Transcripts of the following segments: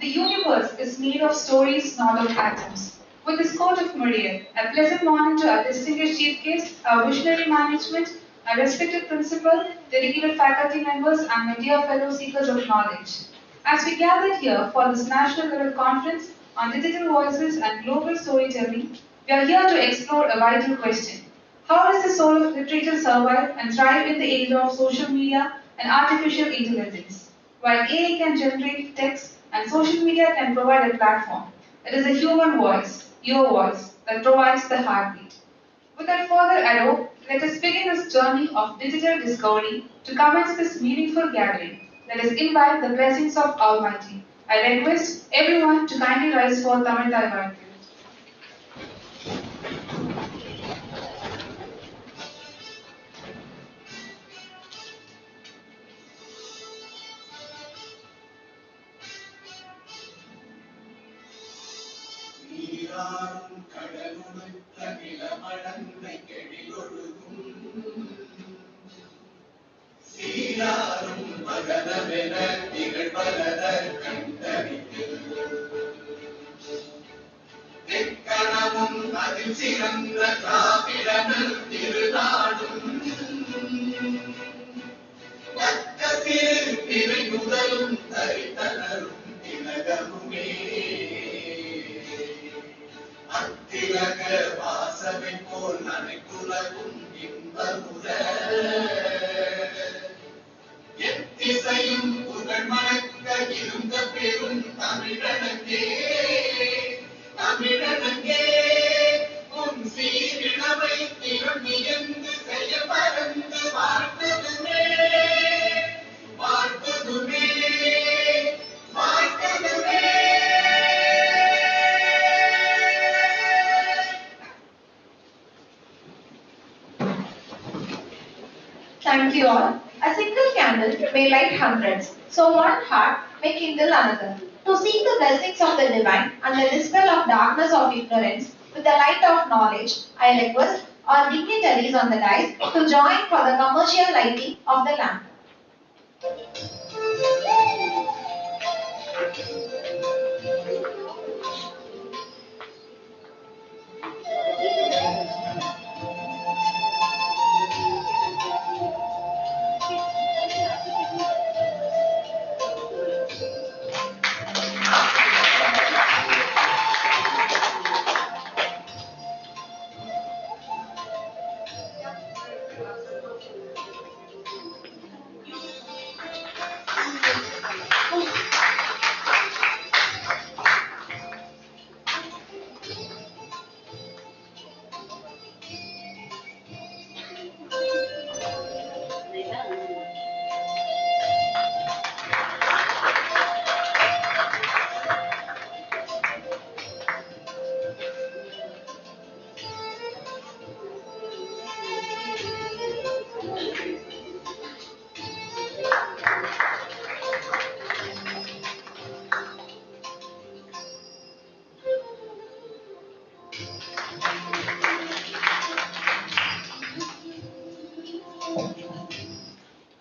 The universe is made of stories, not of atoms. With this quote of Muriel, a pleasant morning to our distinguished chief guest, our visionary management, our respected principal, dedicated faculty members, and my dear fellow seekers of knowledge. As we gathered here for this national level conference on digital voices and global storytelling, we are here to explore a vital question. How does the soul of literature survive and thrive in the age of social media and artificial intelligence? While AI can generate text and social media can provide a platform, it is a human voice, your voice, that provides the heartbeat. Without further ado, let us begin this journey of digital discovery to commence this meaningful gathering. Let us invite the blessings of Almighty. I request everyone to kindly rise for Tamil Taiwan. நீராறும் கடலுடுத்த நிலமடந்தை கெடிலொழுகும் சீராறும் மகனமென திகழ்வலத கண்டறிந்து தெக்கணமும் அதில் சிறந்த திராவிடனல் திருநாடும் தக்க சிறு திரை முதலும் தரித்தனரும் திலகமுமே அத்திலக வாசமை போல் அனைத்துலகும் இன்பமுற எத்திசையும் புகழ் மணக்க இருந்த பெரும் தமிழனங்கே தமிழனங்கே உன் சீரிழமை திறம் இயந்து செய்ய பறந்து வாழ்த்துதுமே வாழ்த்துதுமே வாழ்த்துதுமே. Thank you all. A single candle may light hundreds, so one heart may kindle another. To seek the blessings of the divine and the dispel of darkness of ignorance with the light of knowledge, I request our dignitaries on the dais to join for the commercial lighting of the lamp.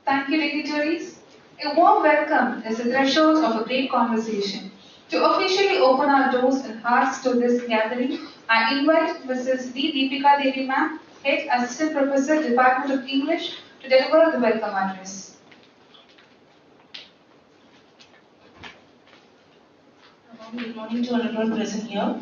Thank you, dignitaries. A warm welcome is the threshold of a great conversation. To officially open our doors and hearts to this gathering, I invite Mrs. D. Deepika Devi Ma'am, Head Assistant Professor, Department of English, to deliver the welcome address. Good morning to everyone present here.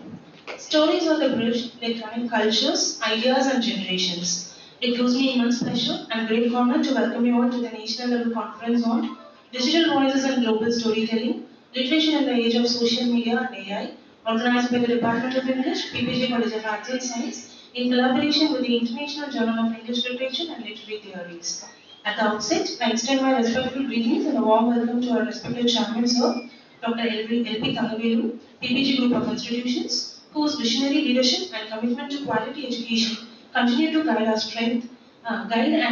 Stories are the bridge electronic cultures, ideas, and generations. It gives me immense pleasure and great honor to welcome you all to the national level conference on digital voices and global storytelling, literature in the age of social media and AI, organized by the Department of English, PPG College of Arts and Science, in collaboration with the International Journal of English Literature and Literary Theories. At the outset, I extend my respectful greetings and a warm welcome to our respected chairman, Sir, Dr. L.P. Thangavelu, PPG Group of Institutions, whose visionary leadership and commitment to quality education continue to guide and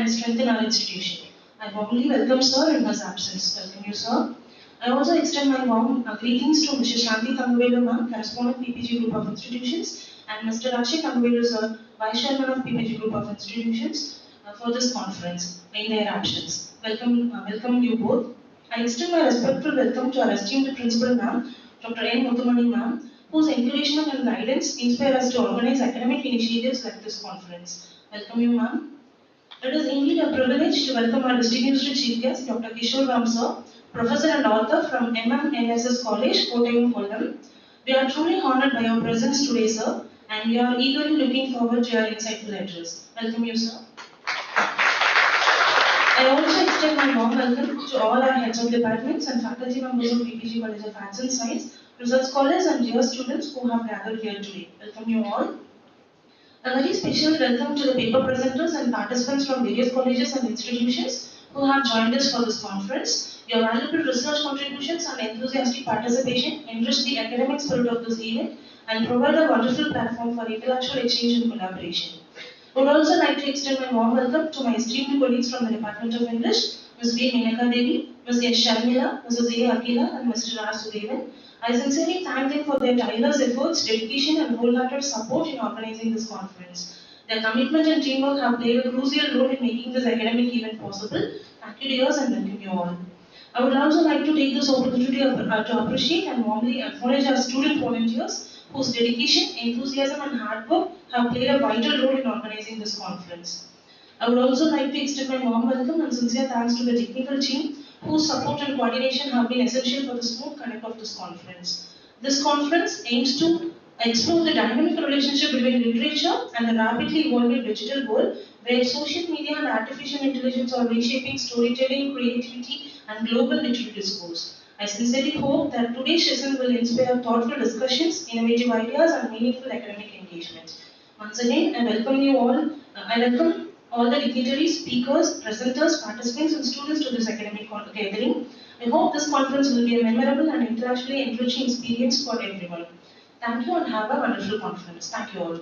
strengthen our institution. I warmly welcome Sir in his absence. Welcome you, Sir. I also extend my warm greetings to Mr. Shanti Thangavelu Ma'am, correspondent PPG Group of Institutions, and Mr. Rakshit Thangavelu Sir, Vice Chairman of PPG Group of Institutions, for this conference in their absence. Welcome you both. I extend my respectful welcome to our esteemed Principal Ma'am, Dr. N. Muthamani ma'am, whose encouragement and guidance inspire us to organize academic initiatives like this conference. Welcome you ma'am. It is indeed a privilege to welcome our distinguished chief guest, Dr. Kishore Ram sir, professor and author from MMNSS College, Kottayam, Kollam. We are truly honored by your presence today, sir, and we are eagerly looking forward to your insightful address. Welcome you, sir. I also extend my warm welcome to all our heads of departments and faculty members of PPG College of Arts and Science, research scholars and dear students who have gathered here today. Welcome you all. A very special welcome to the paper presenters and participants from various colleges and institutions who have joined us for this conference. Your valuable research contributions and enthusiastic participation enrich the academic spirit of this event and provide a wonderful platform for intellectual exchange and collaboration. I would also like to extend my warm welcome to my esteemed colleagues from the Department of English, Ms. B. Menaka Devi, Ms. S. Sharmila, Mrs. A. Akila, and Mr. R. Sudevan. I sincerely thank them for their tireless efforts, dedication, and wholehearted support in organizing this conference. Their commitment and teamwork have played a crucial role in making this academic event possible. Thank you, dears, and welcome you all. I would also like to take this opportunity to appreciate and warmly acknowledge our student volunteers whose dedication, enthusiasm, and hard work have played a vital role in organizing this conference. I would also like to extend my warm welcome and sincere thanks to the technical team whose support and coordination have been essential for the smooth conduct of this conference. This conference aims to explore the dynamic relationship between literature and the rapidly evolving digital world where social media and artificial intelligence are reshaping storytelling, creativity, and global literary discourse. I sincerely hope that today's session will inspire thoughtful discussions, innovative ideas, and meaningful academic engagement. Once again, I welcome you all. I welcome all the dignitaries, speakers, presenters, participants, and students to this academic gathering. I hope this conference will be a memorable and intellectually enriching experience for everyone. Thank you and have a wonderful conference. Thank you all.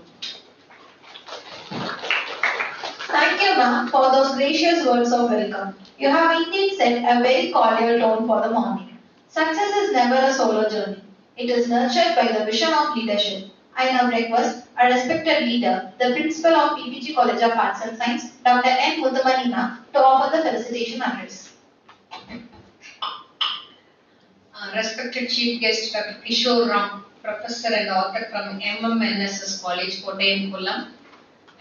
Thank you, ma'am, for those gracious words of welcome. You have indeed set a very cordial tone for the morning. Success is never a solo journey. It is nurtured by the vision of leadership. I now request our respected leader, the principal of PPG College of Arts and Science, Dr. N. Muthamani ma'am, to offer the felicitation address. Respected Chief Guest Dr. Kishore Ram, Professor and author from MMNSS College, Kottayam, Kollam,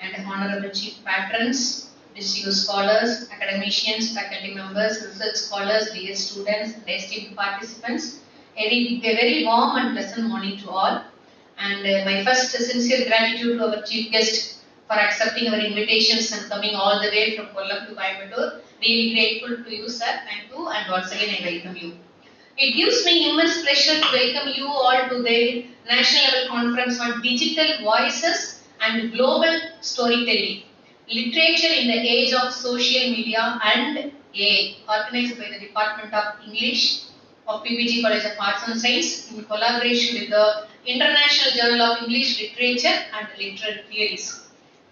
and Honorable Chief Patrons, distinguished scholars, academicians, faculty members, research scholars, dear students, and esteemed participants. A very warm and pleasant morning to all. And my first sincere gratitude to our Chief Guest for accepting our invitations and coming all the way from Kollam to Coimbatore. Really grateful to you, sir. Thank you, and once again I welcome you. It gives me immense pleasure to welcome you all to the National Level Conference on Digital Voices and Global Storytelling, Literature in the Age of Social Media and AI, organized by the Department of English of PPG College of Arts and Science in collaboration with the International Journal of English Literature and Literary Theories.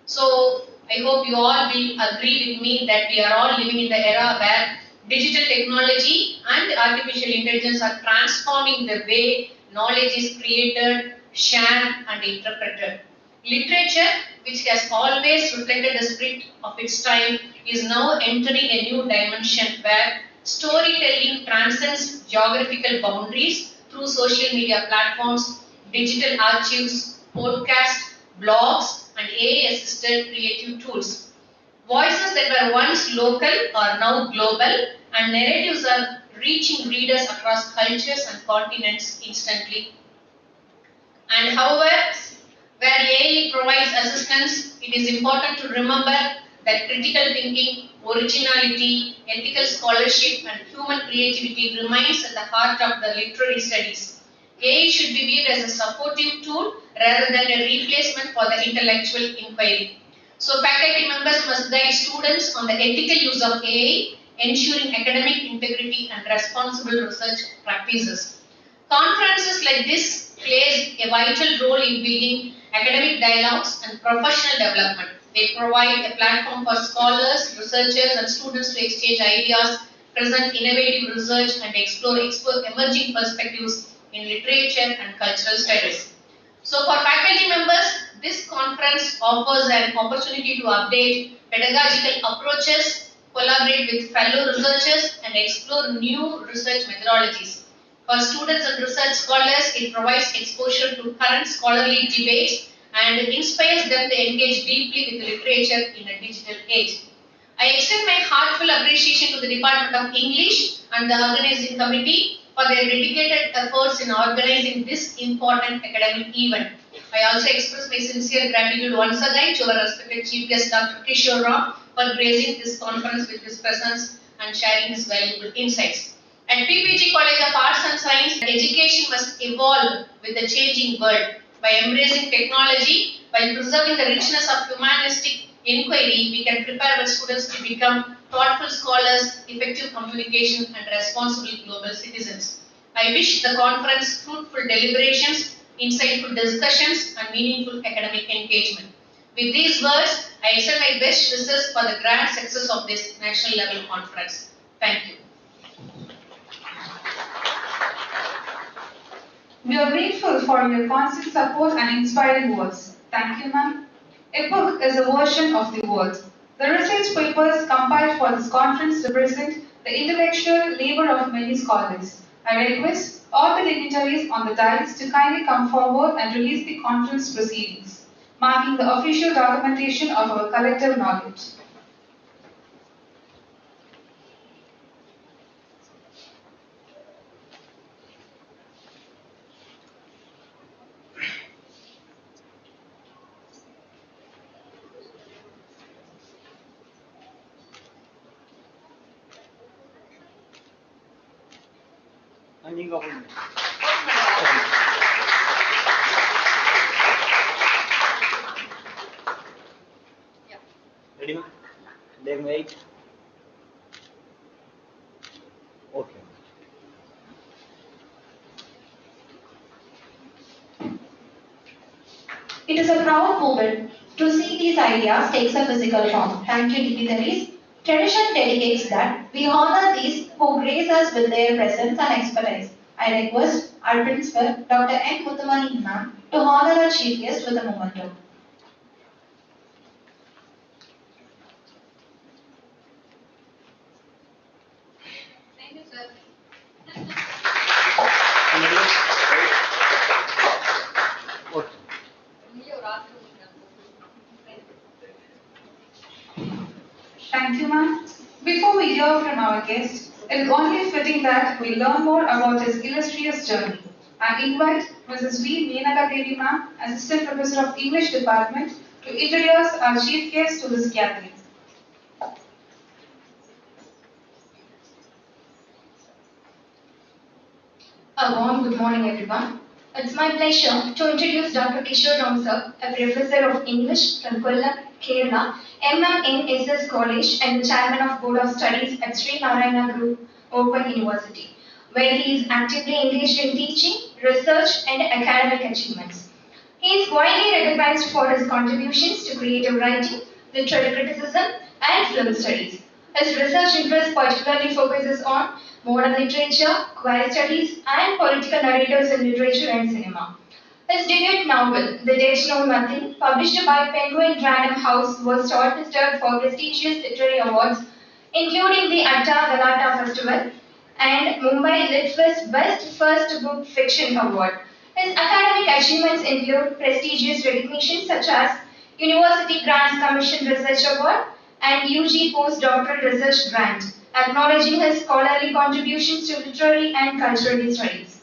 So, I hope you all will agree with me that we are all living in the era where digital technology and artificial intelligence are transforming the way knowledge is created, shared, and interpreted. Literature, which has always reflected the spirit of its time, is now entering a new dimension where storytelling transcends geographical boundaries through social media platforms, digital archives, podcasts, blogs, and AI-assisted creative tools. Voices that were once local are now global, and narratives are reaching readers across cultures and continents instantly. And however, where AI provides assistance, it is important to remember that critical thinking, originality, ethical scholarship, and human creativity remains at the heart of the literary studies. AI should be viewed as a supportive tool rather than a replacement for the intellectual inquiry. So faculty members must guide students on the ethical use of AI, ensuring academic integrity and responsible research practices. Conferences like this play a vital role in building academic dialogues and professional development. They provide a platform for scholars, researchers, and students to exchange ideas, present innovative research, and explore emerging perspectives in literature and cultural studies. So for faculty members, this conference offers an opportunity to update pedagogical approaches, collaborate with fellow researchers, and explore new research methodologies. For students and research scholars, it provides exposure to current scholarly debates and inspires them to engage deeply with literature in a digital age. I extend my heartfelt appreciation to the Department of English and the organizing committee for their dedicated efforts in organizing this important academic event. I also express my sincere gratitude once again to our respected Chief Guest Dr. Kishore Rao for gracing this conference with his presence and sharing his valuable insights. At PPG College of Arts and Science, education must evolve with the changing world. By embracing technology, while preserving the richness of humanistic inquiry, we can prepare our students to become thoughtful scholars, effective communication, and responsible global citizens. I wish the conference fruitful deliberations, insightful discussions, and meaningful academic engagement. With these words, I extend my best wishes for the grand success of this national level conference. Thank you. We are grateful for your constant support and inspiring words. Thank you, ma'am. A book is a version of the world. The research papers compiled for this conference represent the intellectual labor of many scholars. I request all the dignitaries on the dais to kindly come forward and release the conference proceedings, marking the official documentation of our collective knowledge. Ready, ma'am? Then wait. Okay. It is a proud moment to see these ideas take a physical form. Thank you, dignitaries. Tradition dedicates that we honor these who grace us with their presence and expertise. I request our principal, Dr. M. Muthamani ma'am, to honor our chief guest with a memento. Thank you, sir. Okay. Thank you, ma'am. Before we hear from our guest, it is only fitting that we learn more about his illustrious journey. I invite Mrs. V. Menaka Devi, ma'am, Assistant Professor of English Department, to introduce our chief guest to this gathering. A warm good morning, everyone. It's my pleasure to introduce Dr. Kishore Rao sir, a professor of English from Kollam, Kerala, MM in SS College, and the chairman of Board of Studies at Sri Narayana Group Open University, where he is actively engaged in teaching, research, and academic achievements. He is widely recognized for his contributions to creative writing, literary criticism, and film studies. His research interest particularly focuses on modern literature, queer studies, and political narratives in literature and cinema. His debut novel, The Dead Know Nothing, published by Penguin Random House, was shortlisted for prestigious literary awards, including the Atta Galata Festival and Mumbai Litfest Best First Book Fiction Award. His academic achievements include prestigious recognition such as University Grants Commission Research Award and UG Postdoctoral Research Grant, acknowledging his scholarly contributions to literary and cultural studies.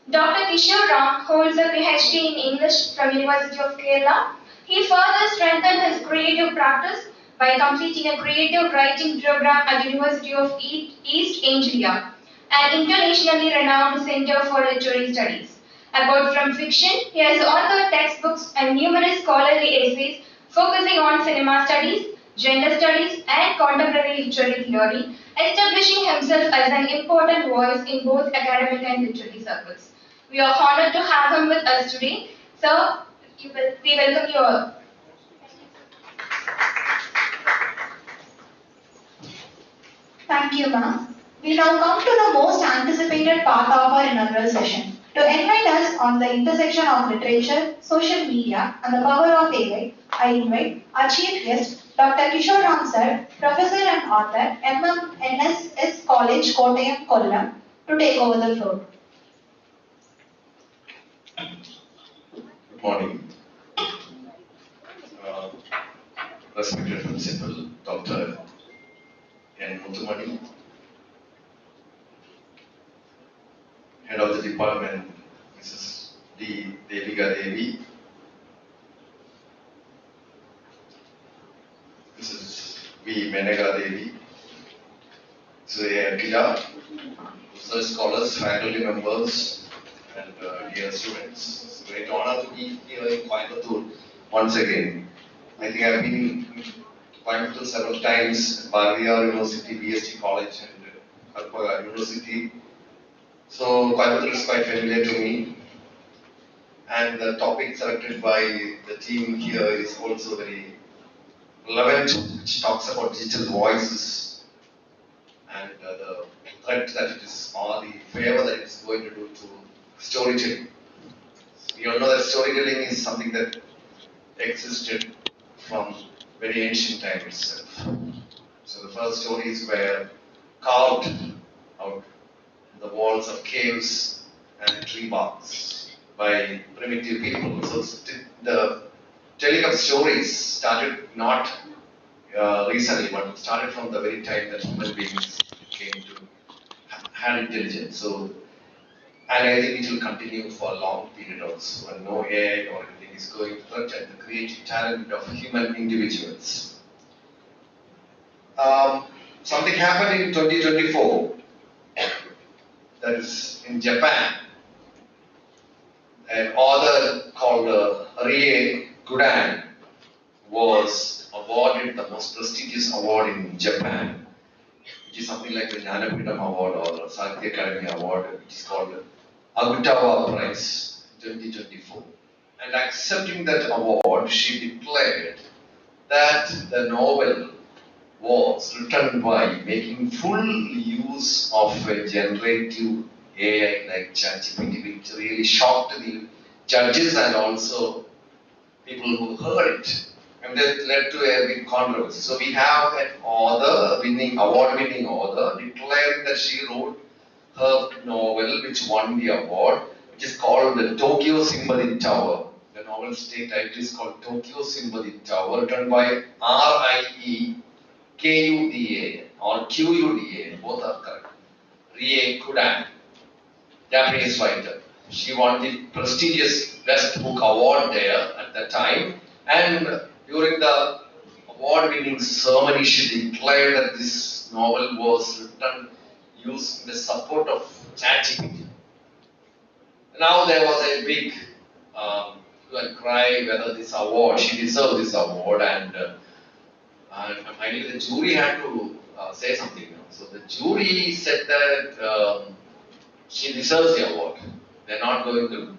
Dr. Kishore Rao holds a PhD in English from University of Kerala. He further strengthened his creative practice by completing a creative writing program at University of East Anglia, an internationally renowned center for literary studies. Apart from fiction, he has authored textbooks and numerous scholarly essays focusing on cinema studies, gender studies, and contemporary literary theory, establishing himself as an important voice in both academic and literary circles. We are honored to have him with us today. Sir, we welcome you all. Thank you, ma'am. We now come to the most anticipated part of our inaugural session. To enlighten us on the intersection of literature, social media, and the power of AI, I invite our chief guest, Dr. Kishore Rao sir, Professor and Author, MMNSS College, Kottayam, Kollam, to take over the floor. Good morning. Respected Principal Dr. N. Muthamani, Head of the Department, Mrs. D. Devika Devi, Mrs. V. Menega Devi, Mrs. A. Akila, research scholars, faculty members, and dear students. It's a great honor to be here in Coimbatore once again. I think I've been in Coimbatore several times, Bharatiya University, BST College, and Kalpaga University. So Coimbatore is quite familiar to me. And the topic selected by the team here is also very relevant, which talks about digital voices and the threat that it is, or the favor that it is going to do to storytelling. We all know that storytelling is something that existed from very ancient time itself. So the first stories were carved out in the walls of caves and tree barks by primitive people. So the telling of stories started not recently, but started from the very time that human beings came to have intelligence. So, and I think it will continue for a long period also, and no AI or anything is going to threaten the creative talent of human individuals. Something happened in 2024, that is in Japan. An author called Rie Gudan was awarded the most prestigious award in Japan, which is something like the Jnanapeetham Award or Sahitya Academy Award, which is called Agutawa Prize 2024. And accepting that award, she declared that the novel was written by making full use of a generative AI like ChatGPT, which really shocked the judges and also people who heard it. And that led to a big controversy. So we have an author, award-winning author, declaring that she wrote her novel, which won the award, which is called the Tokyo Sympathy Tower. The novel's title is called Tokyo Sympathy Tower, written by Rie Kuda or Quda, both are correct. Rie Kudan, Japanese writer. She won the prestigious Best Book Award there at the time, and during the award-winning ceremony, she declared that this novel was written using the support of ChatGPT. Now there was a big cry whether this award, she deserved this award, and finally the jury had to say something. So the jury said that she deserves the award. They're not going to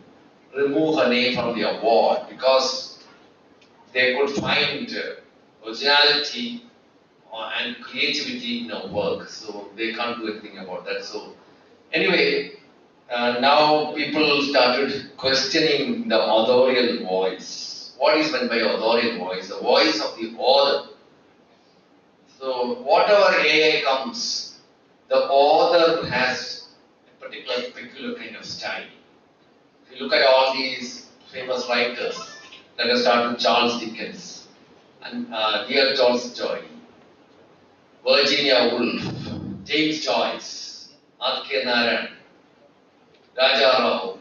remove her name from the award because they could find originality and creativity in her work. So they can't do anything about that. So anyway, now people started questioning the authorial voice. What is meant by authorial voice? The voice of the author. So whatever AI comes, the author has a peculiar kind of style. If you look at all these famous writers, let us start with Charles Dickens and dear Tolstoy, Virginia Woolf, James Joyce, R.K. Narayan, Raja Rao,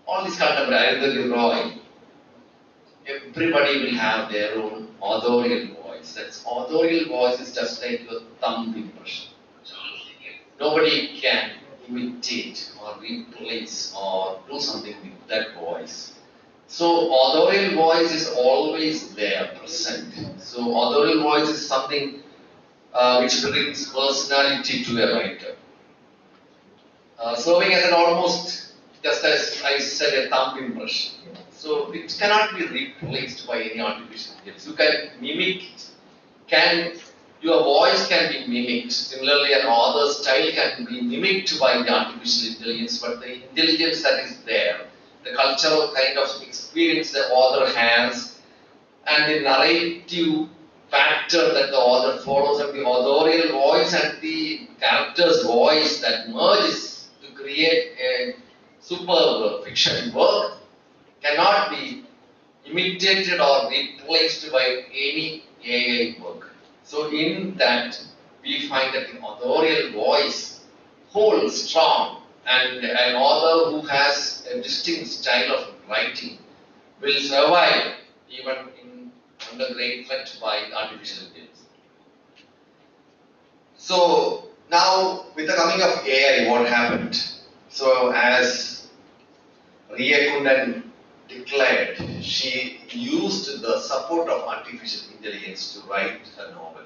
all these contemporary, Arundhati Roy. Everybody will have their own authorial voice. That's authorial voice is just like your thumb impression. Nobody can imitate or replace or do something with that voice. So authorial voice is always there, present. So authorial voice is something which brings personality to a writer. Serving as an almost, just as I said, a thumb impression. So it cannot be replaced by any artificial intelligence. You can mimic it. Your voice can be mimicked. Similarly, an author's style can be mimicked by the artificial intelligence, but the intelligence that is there, the cultural kind of experience the author has, and the narrative factor that the author follows, and the authorial voice and the character's voice that merges to create a superb fiction work, cannot be imitated or replaced by any AI work. So in that, we find that the authorial voice holds strong, and an author who has a distinct style of writing will survive even under great threat by artificial intelligence. So now with the coming of AI, what happened? So as Ria Kundan declared, she used the support of artificial intelligence to write a novel.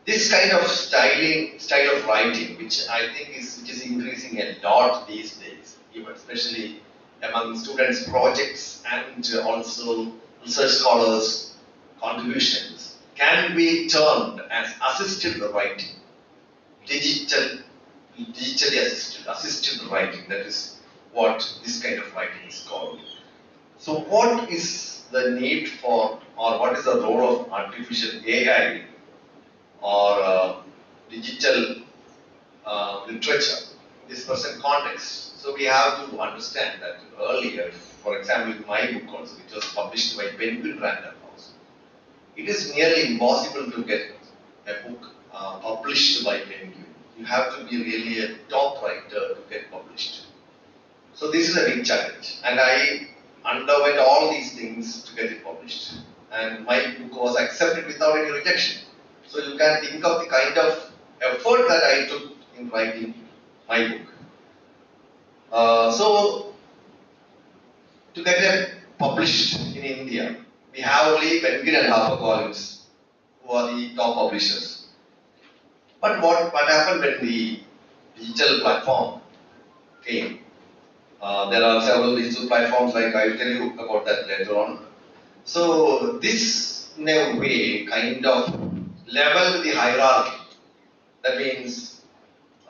This kind of style of writing, which I think is increasing a lot these days, even especially among students' projects and also research scholars' contributions, can be termed as assisted writing, digitally assisted writing. That is what this kind of writing is called. So, what is the need for, or what is the role of artificial AI or digital literature in this present context? So we have to understand that earlier, for example, in my book also, which was published by Penguin Random House, it is nearly impossible to get a book published by Penguin. You have to be really a top writer to get published. So this is a big challenge, and I underwent all these things to get it published. And my book was accepted without any rejection. So you can think of the kind of effort that I took in writing my book. So to get it published in India, we have only Penguin and HarperCollins, who are the top publishers. But what happened when the digital platform came? There are several digital platforms, like I will tell you about that later on. So this, in a way, kind of leveled the hierarchy. That means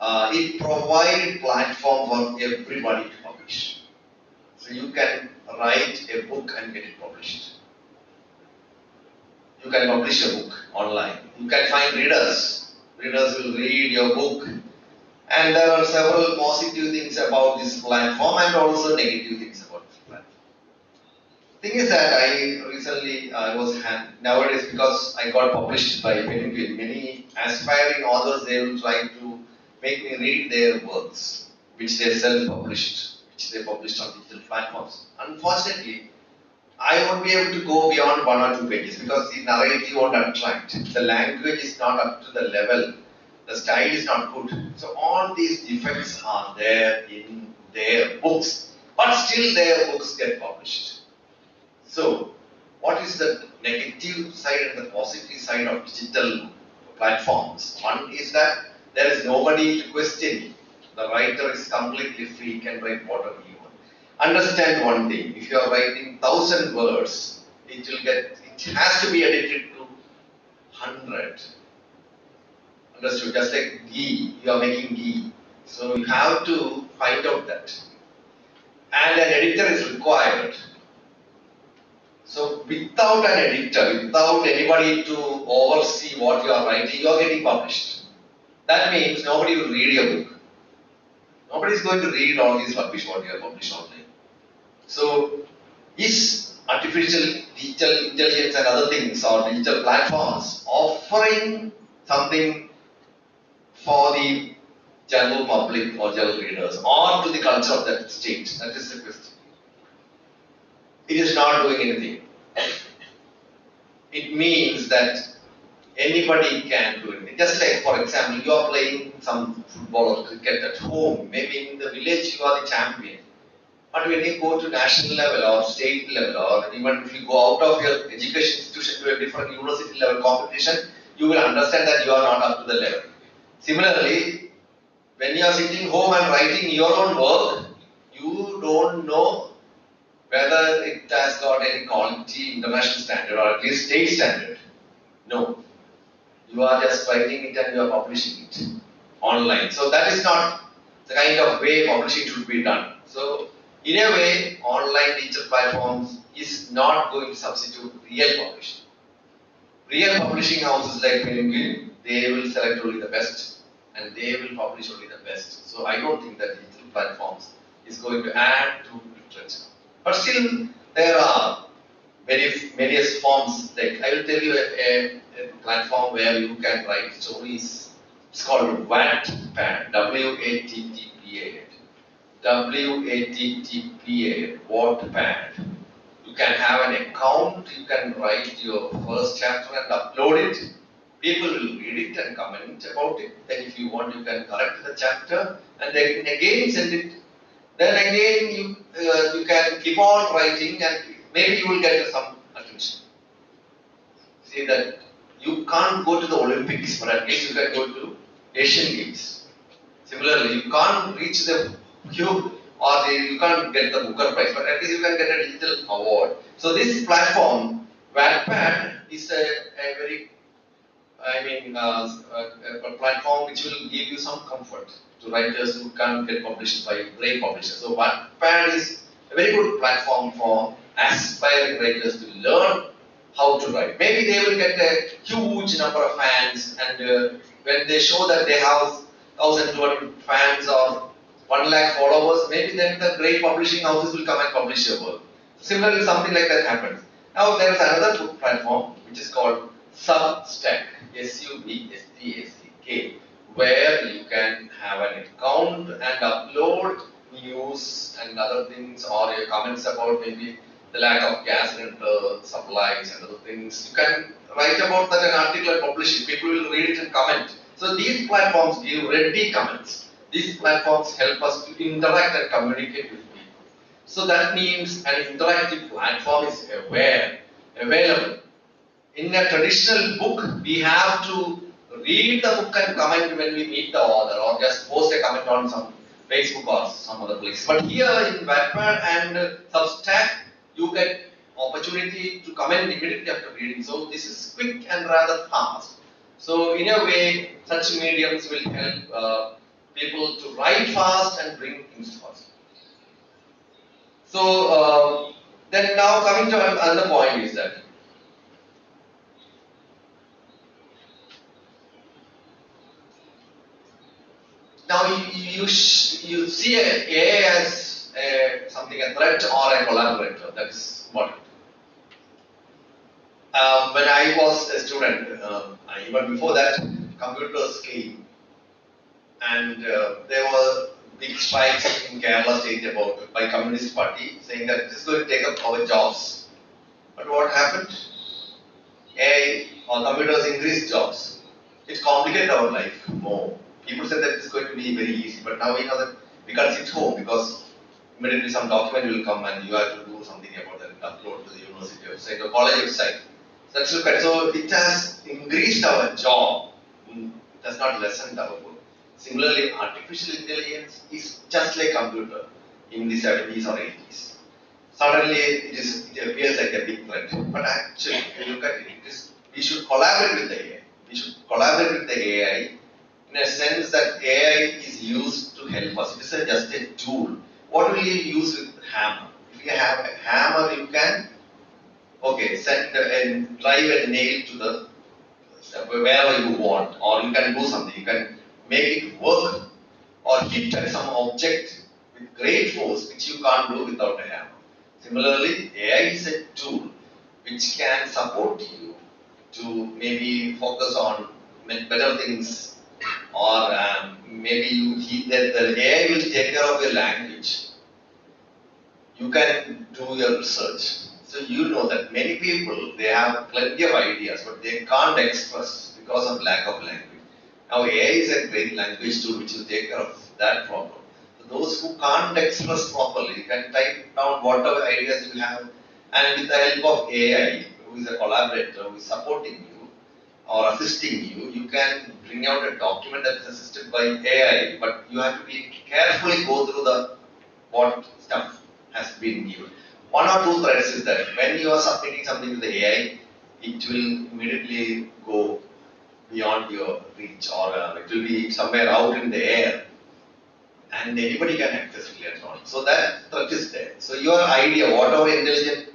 it provided platform for everybody to publish. So you can write a book and get it published. You can publish a book online. You can find readers. Readers will read your book. And there are several positive things about this platform and also negative things about this platform. Thing is that I recently nowadays, because I got published by Penguin, many aspiring authors, they will try to make me read their works, which they self-published, which they published on digital platforms. Unfortunately, I won't be able to go beyond 1 or 2 pages because the narrative won't attract. The language is not up to the level. The style is not good. So all these defects are there in their books, but still their books get published. So what is the negative side and the positive side of digital platforms? One is that there is nobody to question. The writer is completely free, can write whatever he wants. Understand one thing: if you are writing 1,000 words, it has to be edited to 100. Understood? Just like ghee, you are making ghee. So you have to find out that. And an editor is required. So without an editor, without anybody to oversee what you are writing, you are getting published. That means nobody will read your book. Nobody is going to read all these rubbish what you have published online. So is artificial digital intelligence and other things, or digital platforms, offering something for the general public or general readers, or to the culture of that state? That is the question. It is not doing anything. It means that anybody can do anything. Just like, for example, you are playing some football or cricket at home. Maybe in the village you are the champion. But when you go to national level or state level, or even if you go out of your education institution to a different university level competition, you will understand that you are not up to the level. Similarly, when you are sitting home and writing your own work, you don't know whether it has got any quality, international standard, or at least state standard. No. You are just writing it and you are publishing it online. So that is not the kind of way publishing should be done. So in a way, online digital platforms is not going to substitute real publishing. Real publishing houses like Penguin, they will select only the best and they will publish only the best. So I don't think that digital platforms is going to add to literature. But still, there are various forms. Like I will tell you a platform where you can write stories. It's called Wattpad. WATTPA. WATTPA. Wattpad. You can have an account. You can write your first chapter and upload it. People will read it and comment about it. Then, if you want, you can correct the chapter and then again send it. Then again, you can keep on writing and maybe you will get some attention. See that you can't go to the Olympics, but at least you can go to Asian Games. Similarly, you can't reach the cube or you can't get the Booker Prize, but at least you can get a digital award. So this platform, Wattpad, is a very, a platform which will give you some comfort to writers who can't get published by great publishers. So Wattpad is a very good platform for aspiring writers to learn how to write. Maybe they will get a huge number of fans, and when they show that they have 1,200 fans or 1 lakh followers, maybe then the great publishing houses will come and publish your work. Similarly, something like that happens. Now there is another platform which is called Substack, Substack, where you can have an account and upload news and other things or your comments about maybe the lack of gas and supplies and other things. You can write about that an article and publish it. People will read it and comment. So these platforms give ready comments. These platforms help us to interact and communicate with people. So that means an interactive platform is available. In a traditional book, we have to read the book and comment when we meet the author, or just post a comment on some Facebook or some other place. But here in Wattpad and Substack, you get opportunity to comment immediately after reading. So this is quick and rather fast. So in a way, such mediums will help people to write fast and bring things fast. So then now coming to another point is that now you see AI as a threat or a collaborator. That is what. When I was a student, even before that, computers came, and there were big strikes in Kerala state by Communist Party saying that this is going to take up our jobs. But what happened? AI or computers increased jobs. It complicated our life more. People said that it's going to be very easy, but now we know that we can't sit home because immediately some document will come and you have to do something about that and upload to the university website or college website. So it has increased our job. It has not lessened our work. Similarly, artificial intelligence is just like computer in the 70s or 80s. Suddenly, it appears like a big threat. But actually, if you look at it, we should collaborate with the AI. We should collaborate with the AI in a sense that AI is used to help us. It is just a tool. What will you use with hammer? If you have a hammer, you can send and drive a nail to the wherever you want, or you can do something. You can make it work or hit at some object with great force, which you can't do without a hammer. Similarly, AI is a tool which can support you to maybe focus on better things, or maybe the AI will take care of your language. You can do your research. So you know that many people, they have plenty of ideas, but they can't express because of lack of language. Now AI is a great language tool which will take care of that problem. So those who can't express properly, you can type down whatever ideas you have, and with the help of AI, who is a collaborator, who is supporting you or assisting you, you can bring out a document that is assisted by AI, but you have to be carefully go through what stuff has been given. One or two threats is that when you are submitting something to the AI, it will immediately go beyond your reach, or it will be somewhere out in the air, and anybody can access it later on. So that threat is there. So your idea, whatever intelligent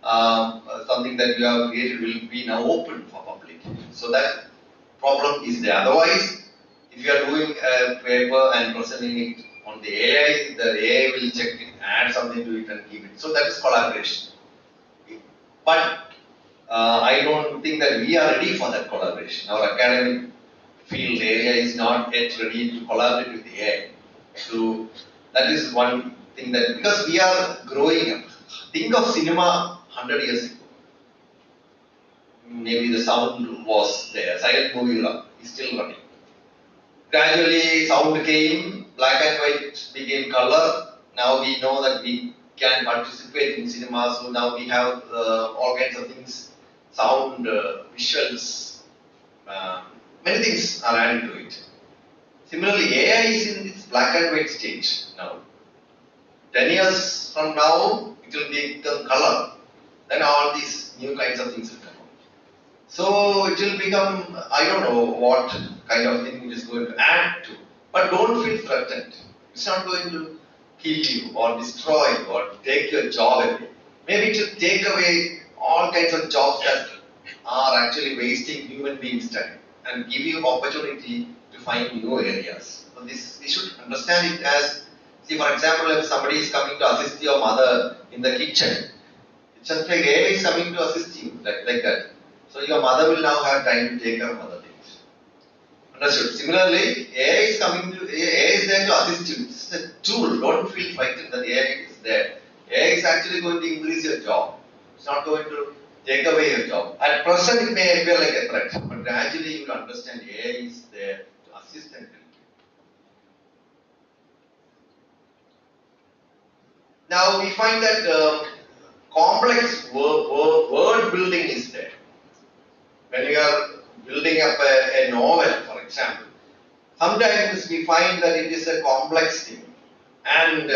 something that you have created, will be now open for public. So that problem is there. Otherwise, if you are doing a paper and presenting it on the AI will check it add something to it and keep it. So that is collaboration. But I don't think that we are ready for that collaboration. Our academic field area is not yet ready to collaborate with the AI. So that is one thing that, because we are growing up. Think of cinema 100 years ago. Maybe the sound was there, silent movie is still running. Gradually sound came, black and white became color. Now we know that we can participate in cinema, so now we have all kinds of things, sound, visuals, many things are added to it. Similarly, AI is in its black and white stage now. 10 years from now, it will become color. Then all these new kinds of things will come out. So it will become, I don't know what kind of thing it is going to add to. But don't feel threatened. It's not going to kill you or destroy you or take your job away. Maybe it will take away all kinds of jobs that are actually wasting human beings' time and give you opportunity to find new areas. So this, we should understand it as, see, for example, if somebody is coming to assist your mother in the kitchen, it's just like AI is coming to assist you, like that. So your mother will now have time to take care of other things. Understood? Similarly, AI is there to assist you. It's a tool. Don't feel frightened that AI is there. AI is actually going to increase your job. It's not going to take away your job. At present, it may appear like a threat, but gradually you will understand AI is there to assist and help you. Now we find that complex word building is there. When you are building up a novel, for example, sometimes we find that it is a complex thing. And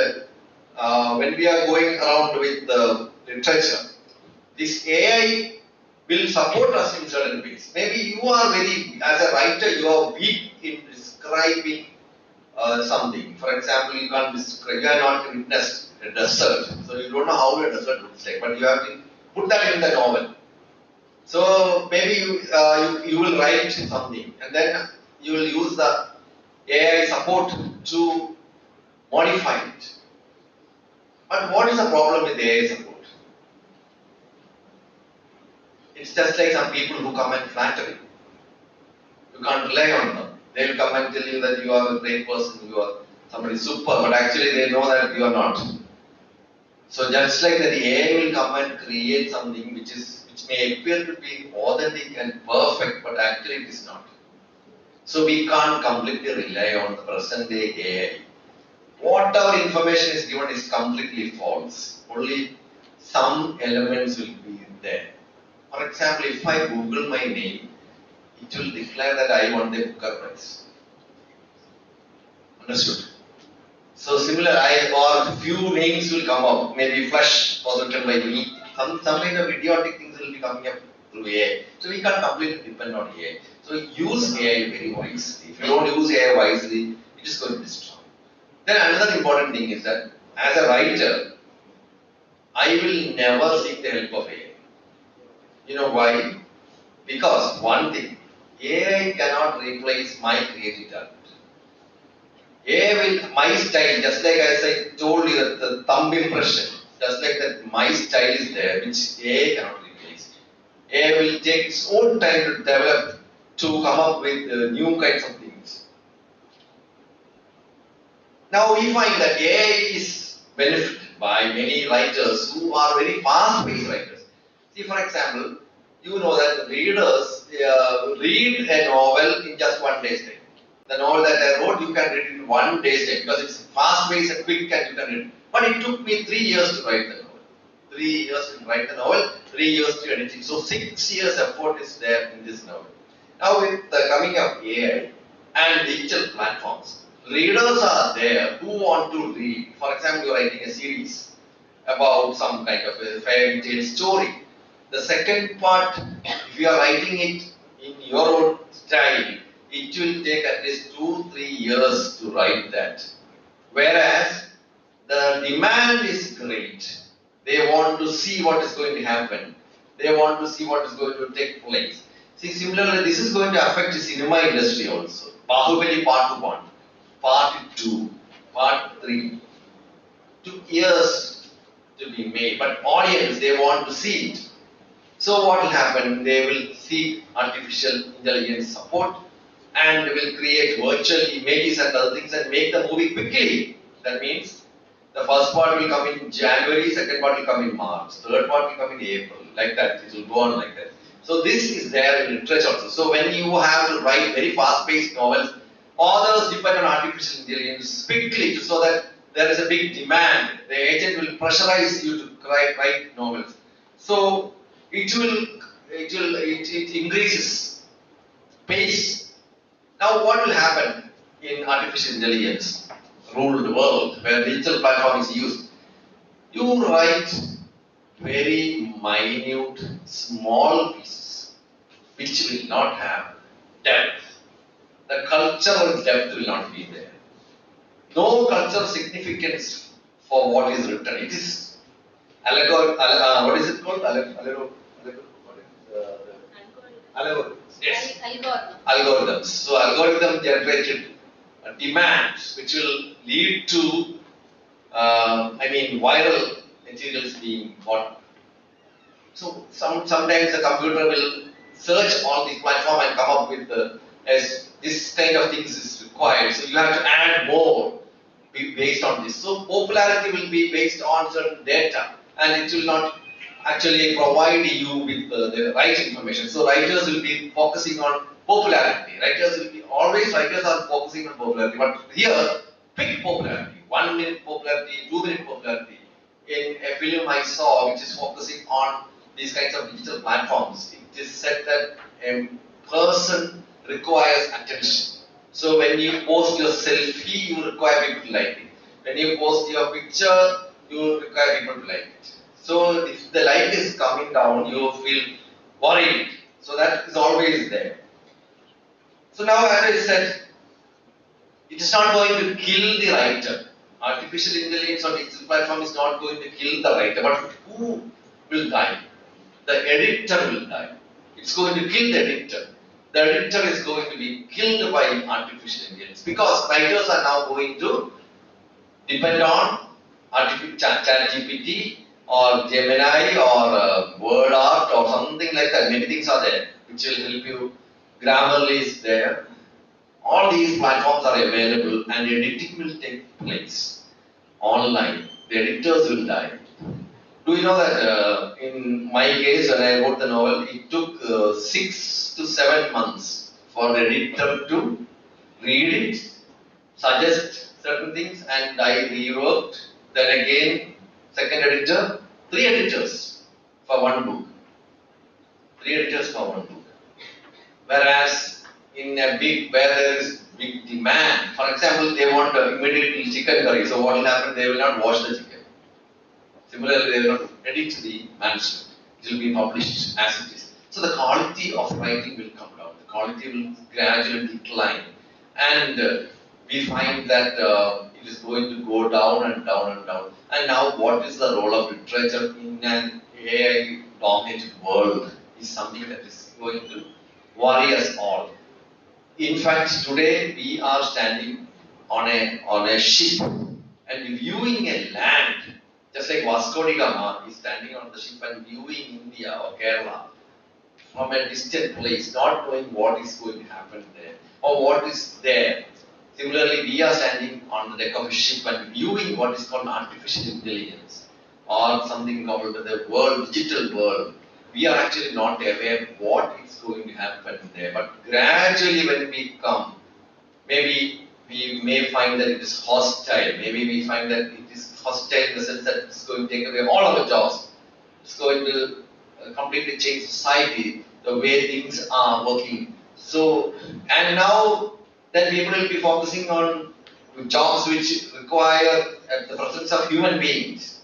when we are going around with the literature, this AI will support us in certain ways. Maybe you are as a writer, you are weak in describing something. For example, you can't describe, you are not witnessed a desert, so you don't know how a desert looks like, but you have to put that in the novel. So maybe you will write something, and then you will use the AI support to modify it. But what is the problem with AI support? It's just like some people who come and flatter you. You can't rely on them. They will come and tell you that you are a great person, you are somebody super, but actually they know that you are not. So just like that, the AI will come and create something which may appear to be authentic and perfect, but actually it is not. So we can't completely rely on the present day AI. Whatever information is given is completely false. Only some elements will be there. For example, if I Google my name, it will declare that I won the Booker Prize. Understood? So similar, or few names will come up. Maybe Flash was written by me. Some kind of idiotic things will be coming up through AI. So we can't completely depend on AI. So use AI very wisely. If you don't use AI wisely, it is going to destroy. Then another important thing is that as a writer, I will never seek the help of AI. You know why? Because one thing, AI cannot replace my creative talent. AI will, my style, just like as I told you that the thumb impression, just like that my style is there, which AI cannot replace. AI will take its own time to develop, to come up with new kinds of things. Now we find that AI is benefited by many writers who are very fast-paced writers. See, for example, you know that readers read a novel in just 1 day's time. The novel that I wrote, you can read in 1 day's time because it's fast-paced and quick and you can read. But it took me 3 years to write the novel. 3 years to write the novel, 3 years to edit it. So 6 years effort is there in this novel. Now with the coming of AI and digital platforms, readers are there who want to read. For example, you are writing a series about some kind of a fairy tale story. The second part, if you are writing it in your own style, it will take at least 2-3 years to write that. Whereas the demand is great. They want to see what is going to happen. They want to see what is going to take place. See, similarly, this is going to affect the cinema industry also. Bahubali Part 1, Part 2, Part 3. took years to be made, but audience, they want to see it. So what will happen? They will seek artificial intelligence support and will create virtual images and other things and make the movie quickly. That means the first part will come in January, second part will come in March, third part will come in April, like that. It will go on like that. So this is there in literature also. So when you have to write very fast-paced novels, authors depend on artificial intelligence quickly so that there is a big demand. The agent will pressurize you to write novels. So it increases pace. Now what will happen in artificial intelligence ruled world where digital platform is used? You write very minute, small pieces which will not have depth. The cultural depth will not be there. No cultural significance for what is written. It is what is it called? Yes. Algorithms. So algorithm generated demands which will lead to viral materials being bought. So sometimes the computer will search on the platform and come up with as this kind of things is required. So you have to add more based on this. So popularity will be based on certain data and it will not actually provide you with the right information. So writers will be focusing on popularity. Writers are focusing on popularity. But here, quick popularity, 1 minute popularity, 2 minute popularity. In a film I saw which is focusing on these kinds of digital platforms, it is said that a person requires attention. So when you post your selfie, you require people to like it. When you post your picture, you require people to like it. So if the like is coming down, you feel worried. So that is always there. So now as I said, it is not going to kill the writer. Artificial intelligence on digital platform is not going to kill the writer. But who will die? The editor will die. It's going to kill the editor. The editor is going to be killed by artificial intelligence because writers are now going to depend on ChatGPT or Gemini or Word Art or something like that. Many things are there which will help you. Grammarly is there. All these platforms are available and editing will take place online. The editors will die. Do you know that in my case when I wrote the novel, it took 6 to 7 months for the editor to read it, suggest certain things and I reworked. Then again, second editor, 3 editors for one book. 3 editors for one book. Whereas in a big, where there is big demand, for example, they want immediately chicken curry, so what will happen? They will not wash the chicken. Similarly, they will not edit the manuscript. It will be published as it is. So the quality of writing will come down. The quality will gradually decline. And we find that it is going to go down and down and down. And now what is the role of literature in an AI-dominated world is something that is going to worry us all. In fact, today we are standing on a ship and viewing a land, just like Vasco da Gama is standing on the ship and viewing India or Kerala from a distant place, not knowing what is going to happen there or what is there. Similarly, we are standing on the deck of a ship and viewing what is called artificial intelligence or something called the world, digital world. We are actually not aware what is going to happen there. But gradually when we come, maybe we may find that it is hostile. Maybe we find that it is hostile in the sense that it's going to take away all our jobs. It's going to completely change society, the way things are working. So, and now then people will be focusing on jobs which require the presence of human beings.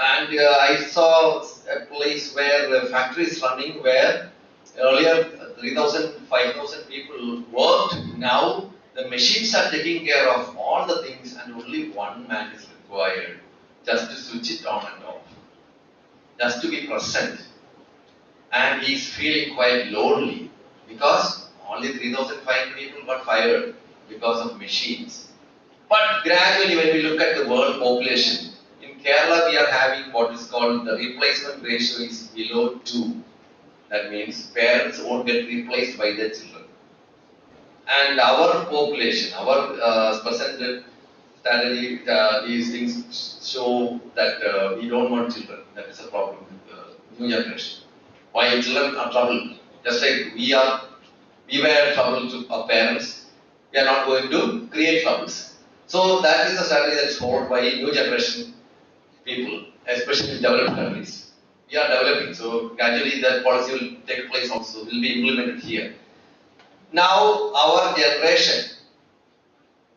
And I saw a place where a factory is running where earlier 3,000, 5,000 people worked. Now the machines are taking care of all the things and only one man is required just to switch it on and off, just to be present. And he is feeling quite lonely because only 3,500 people got fired because of machines. But gradually when we look at the world population, Kerala we are having what is called the replacement ratio is below 2. That means parents won't get replaced by their children. And our population, our present strategy, these things show that we don't want children. That is a problem with the new generation. Why children are trouble? Just like we were trouble to our parents, we are not going to create troubles. So that is the strategy that is followed by new generation people, especially in developed countries. We are developing, so gradually that policy will take place also, will be implemented here. Now our generation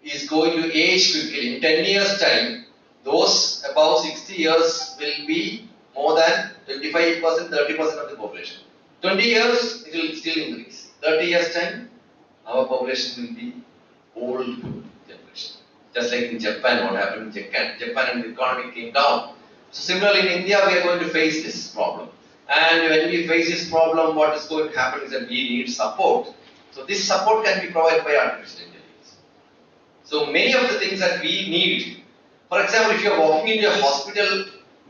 is going to age quickly. In 10 years time, those above 60 years will be more than 25%, 30% of the population. 20 years, it will still increase. 30 years time, our population will be old generation. Just like in Japan, what happened in Japan and the economy came down. So similarly in India, we are going to face this problem. And when we face this problem, what is going to happen is that we need support. So this support can be provided by artificial intelligence. So many of the things that we need, for example, if you are walking into a hospital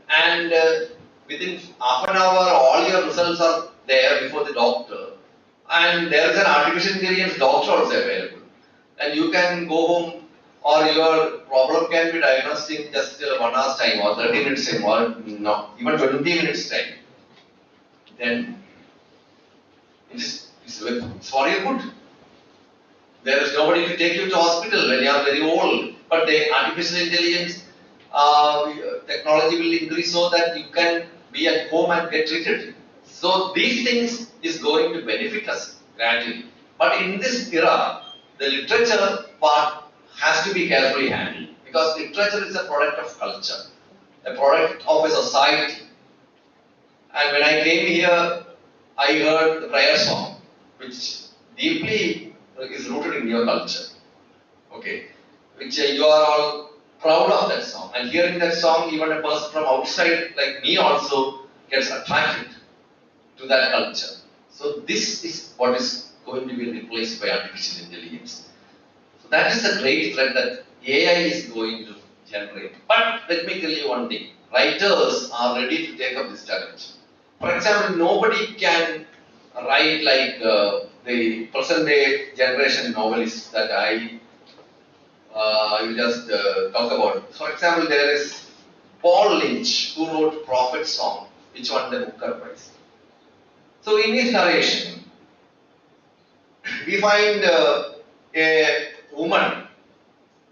and within half an hour all your results are there before the doctor, and there is an artificial intelligence doctor also available, and you can go home or your problem can be diagnosed in just 1 hour's time or 30 minutes time or no, even 20 minutes time, then it's for your good. There is nobody to take you to hospital when you are very old, but the artificial intelligence technology will increase so that you can be at home and get treated. So these things is going to benefit us gradually. But in this era, the literature part has to be carefully handled because literature is a product of culture, a product of a society. And when I came here, I heard the prayer song, which deeply is rooted in your culture. Okay, which you are all proud of that song. And hearing that song, even a person from outside like me also gets attracted to that culture. So this is what is going to be replaced by artificial intelligence. So that is the great threat that AI is going to generate. But let me tell you one thing. Writers are ready to take up this challenge. For example, nobody can write like the present day generation novelists that I will just talk about. For example, there is Paul Lynch who wrote Prophet Song, which won the Booker Prize. So in his narration, we find a woman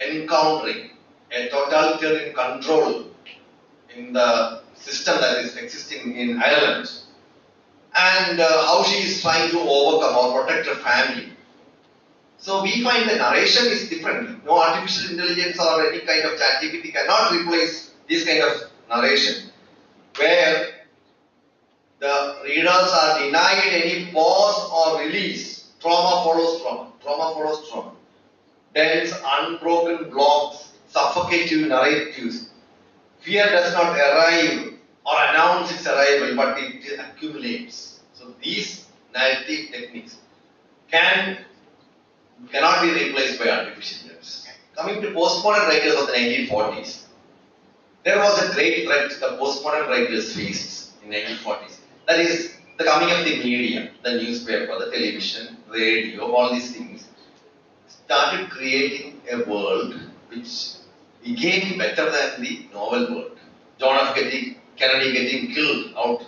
encountering a totalitarian control in the system that is existing in Ireland, and how she is trying to overcome or protect her family. So we find the narration is different. No artificial intelligence or any kind of ChatGPT cannot replace this kind of narration, where the readers are denied any pause or release. Trauma follows trauma. Trauma follows trauma. Dense, unbroken blocks, suffocative narratives. Fear does not arrive or announce its arrival, but it accumulates. So these narrative techniques cannot be replaced by artificial intelligence. Coming to postmodern writers of the 1940s, there was a great threat the postmodern writers faced in 1940s. That is the coming of the media, the newspaper, the television, radio, all these things started creating a world which became better than the novel world. John F. Kennedy getting killed out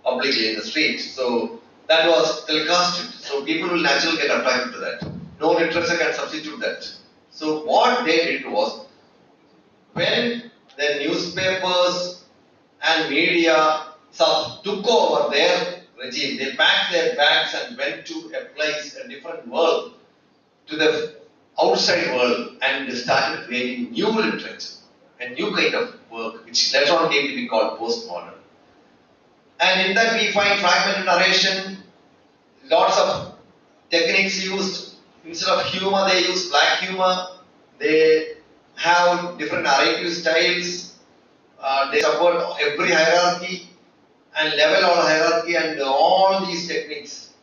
publicly in the street. So that was telecasted. So people will naturally get attracted to that. No literature can substitute that. So what they did was, when the newspapers and media took over their regime, they packed their bags and went to a place, a different world, to the outside world, and started creating new literature, a new kind of work, which later on came to be called postmodern. And in that we find fragmented narration, lots of techniques used. Instead of humor, they use black humor. They have different narrative styles. They support every hierarchy and level all hierarchy, and all these techniques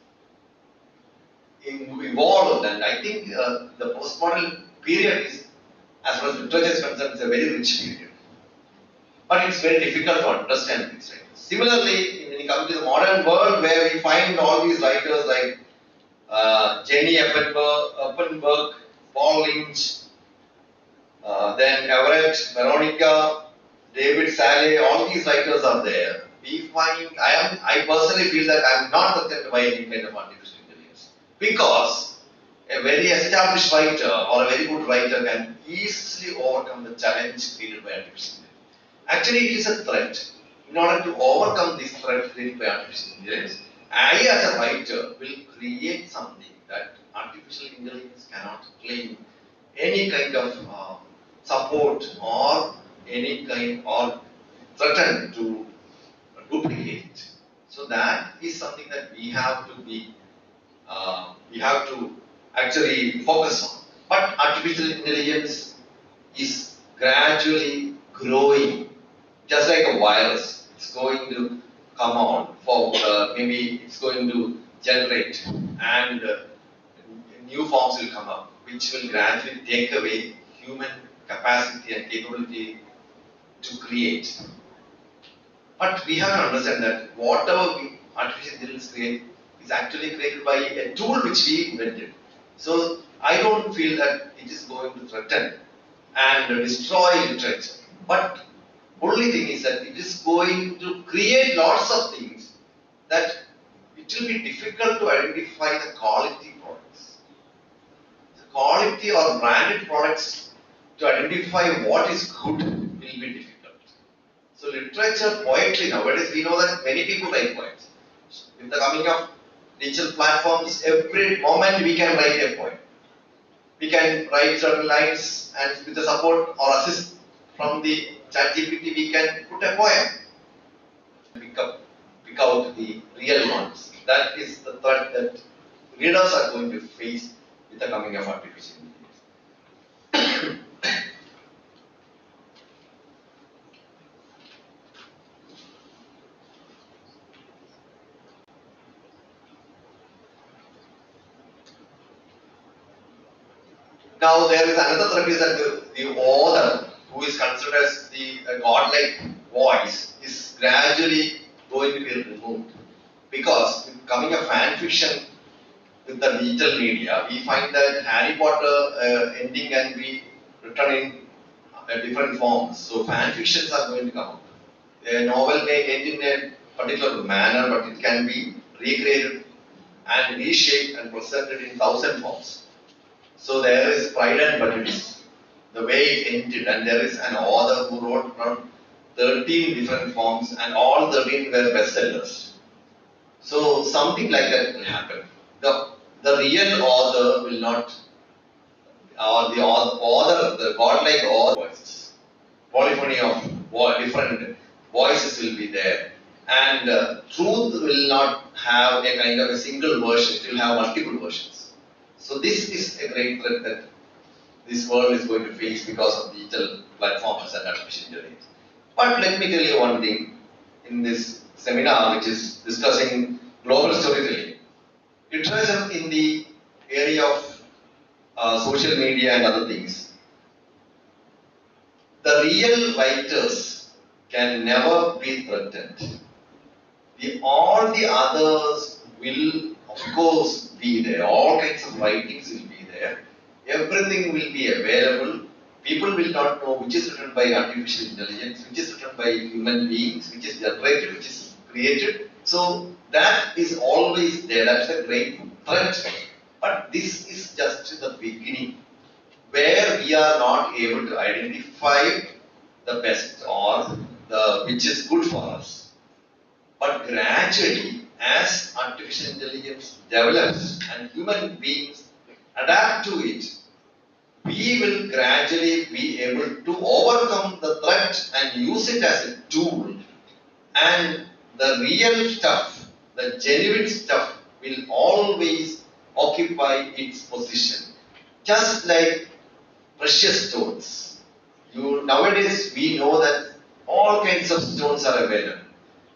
evolved. And I think the postmodern period is, as far as literature is concerned, is a very rich period. but it's very difficult to understand these writers. Similarly, when you come to the modern world where we find all these writers like Jenny Eppenberg, Paul Lynch, then Everett, Veronica, David Saleh, all these writers are there. We find, I personally feel that I am not threatened by any kind of artificial intelligence, because a very established writer or a very good writer can easily overcome the challenge created by artificial intelligence. Actually, it is a threat. In order to overcome this threat created by artificial intelligence, I as a writer will create something that artificial intelligence cannot claim any kind of support or any kind or threaten to duplicate. So that is something that we have to actually focus on. But artificial intelligence is gradually growing, just like a virus. It's going to come on for maybe it's going to generate, and new forms will come up, which will gradually take away human capacity and capability to create. But we have to understand that whatever artificial intelligence create is actually created by a tool which we invented. So I don't feel that it is going to threaten and destroy literature. But only thing is that it is going to create lots of things that it will be difficult to identify the quality products. The quality or branded products, to identify what is good will be difficult. So literature, poetry, nowadays we know that many people write poems. With the coming of digital platforms, every moment we can write a poem. We can write certain lines, and with the support or assist from the ChatGPT, we can put a poem. Pick out the real ones. That is the threat that readers are going to face with the coming of artificial intelligence. Now there is another threat, is that the author, who is considered as the godlike voice, is gradually going to be removed, because with coming of fan fiction with the digital media, we find that Harry Potter ending can be written in different forms. So fan fictions are going to come up. A novel may end in a particular manner, but it can be recreated and reshaped and presented in 1,000 forms. So there is Pride and Prejudice, the way it ended, and there is an author who wrote around 13 different forms, and all 13 were bestsellers. So something like that will happen. The real author will not, or the author, the godlike author voices, polyphony of different voices will be there, and truth will not have a kind of a single version, it will have multiple versions. So this is a great threat that this world is going to face because of digital platforms and artificial intelligence. But let me tell you one thing in this seminar, which is discussing global storytelling. Literature in the area of social media and other things. The real writers can never be threatened. All the others will, of course, be there. All kinds of writings will be there. Everything will be available. People will not know which is written by artificial intelligence, which is written by human beings, which is generated, which is created. So that is always there. That's a great threat. But this is just the beginning, where we are not able to identify the best or the which is good for us. But gradually, as artificial intelligence develops and human beings adapt to it, we will gradually be able to overcome the threat and use it as a tool, and the real stuff, the genuine stuff, will always occupy its position. Just like precious stones. Nowadays we know that all kinds of stones are available.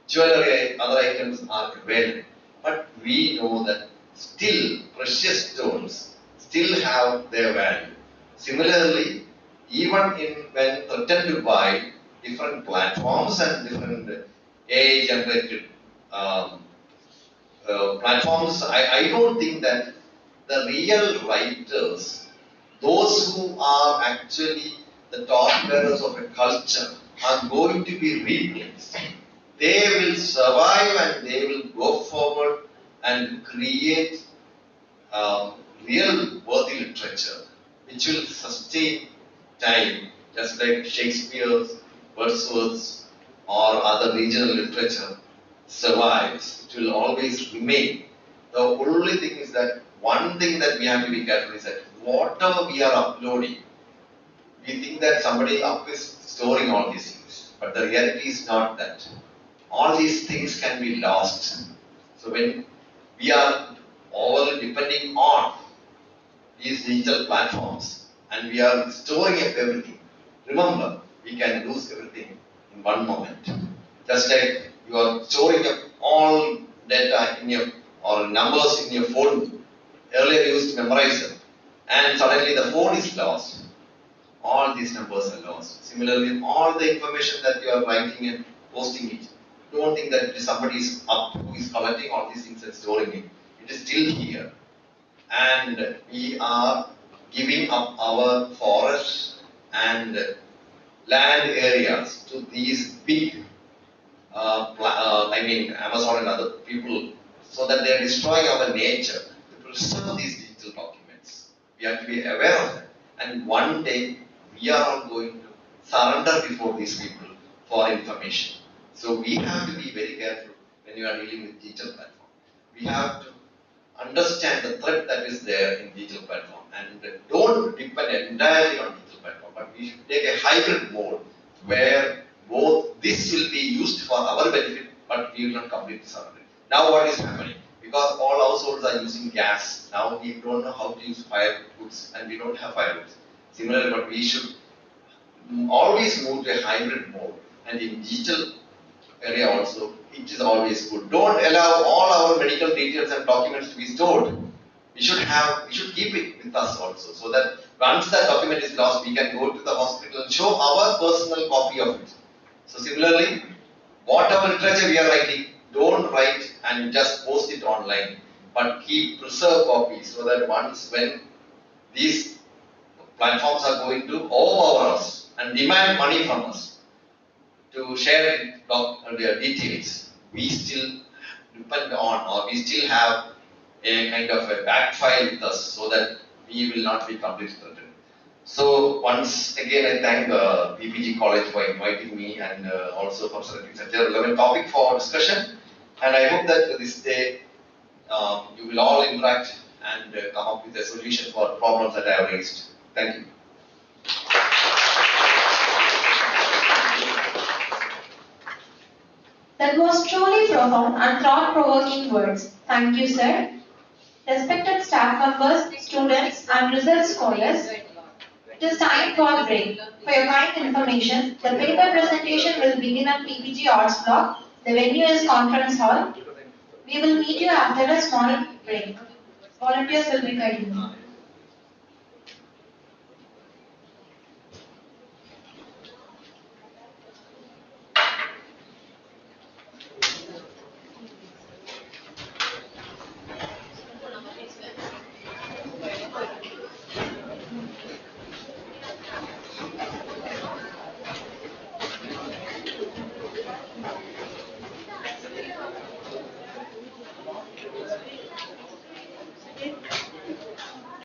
Jewelry, other items are available. But we know that still precious stones still have their value. Similarly, even when threatened by different platforms and different AI-generated platforms. I don't think that the real writers, those who are actually the torch bearers of a culture, are going to be replaced. They will survive and they will go forward and create real worthy literature which will sustain time, just like Shakespeare's, Wordsworth's, or other regional literature survives. It will always remain. The only thing is that one thing that we have to be careful is that whatever we are uploading, we think that somebody up is storing all these things, but the reality is not that. All these things can be lost. So when we are overly depending on these digital platforms and we are storing up everything, remember, we can lose everything in one moment. Just like you are storing up all data in your or numbers in your phone. Earlier you used to memorize them, and suddenly the phone is lost. All these numbers are lost. Similarly, all the information that you are writing and posting it, don't think that somebody is up who is collecting all these things and storing it. It is still here. And we are giving up our forests and land areas to these big, Amazon and other people, so that they are destroying our nature to preserve these digital documents. We have to be aware of that. And one day, we are all going to surrender before these people for information. So we have to be very careful when you are dealing with digital platform. We have to understand the threat that is there in digital platform and don't depend entirely on digital platform, but we should take a hybrid mode where both this will be used for our benefit, but we will not completely surrender. Now what is happening? Because all households are using gas, now we don't know how to use firewoods and we don't have firewoods. Similarly, but we should always move to a hybrid mode, and in digital area also, it is always good. Don't allow all our medical details and documents to be stored. We should keep it with us also, so that once that document is lost, we can go to the hospital and show our personal copy of it. So similarly, whatever literature we are writing, don't write and just post it online, but preserve copies, so that when these platforms are going to overpower us and demand money from us to share their details, we still depend on, or we still have a kind of a back file with us, so that we will not be completely threatened. So once again, I thank PPG College for inviting me, and also for selecting such a relevant topic for discussion. And I hope that this day you will all interact and come up with a solution for problems that I have raised. Thank you. That was truly profound and thought-provoking words. Thank you, sir. Respected staff members, students, and research scholars, it is time for a break. For your kind information, the paper presentation will begin at PPG Arts Block. The venue is Conference Hall. We will meet you after a small break. Volunteers will be guiding you.